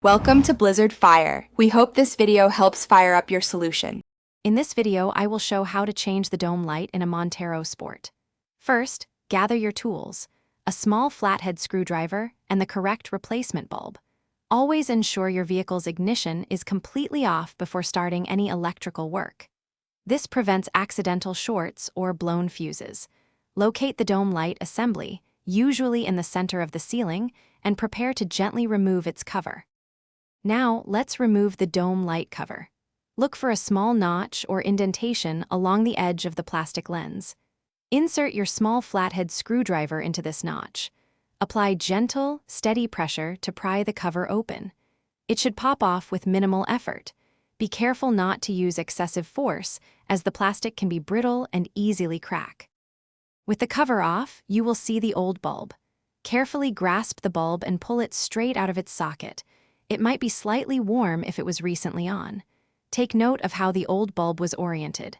Welcome to Blizzard Fire. We hope this video helps fire up your solution. In this video, I will show how to change the dome light in a Montero Sport. First, gather your tools, a small flathead screwdriver, and the correct replacement bulb. Always ensure your vehicle's ignition is completely off before starting any electrical work. This prevents accidental shorts or blown fuses. Locate the dome light assembly, usually in the center of the ceiling, and prepare to gently remove its cover. Now, let's remove the dome light cover. Look for a small notch or indentation along the edge of the plastic lens. Insert your small flathead screwdriver into this notch. Apply gentle, steady pressure to pry the cover open. It should pop off with minimal effort. Be careful not to use excessive force, as the plastic can be brittle and easily crack. With the cover off, you will see the old bulb. Carefully grasp the bulb and pull it straight out of its socket. It might be slightly warm if it was recently on. Take note of how the old bulb was oriented.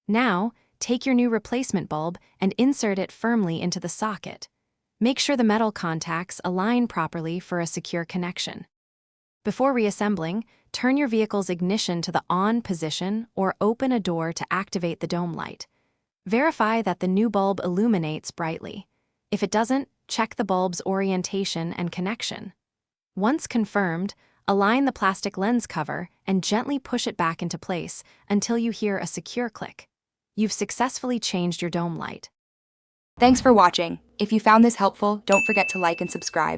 Now, take your new replacement bulb and insert it firmly into the socket. Make sure the metal contacts align properly for a secure connection. Before reassembling, turn your vehicle's ignition to the on position or open a door to activate the dome light. Verify that the new bulb illuminates brightly. If it doesn't, check the bulb's orientation and connection. Once confirmed, align the plastic lens cover and gently push it back into place until you hear a secure click. You've successfully changed your dome light. Thanks for watching. If you found this helpful, don't forget to like and subscribe.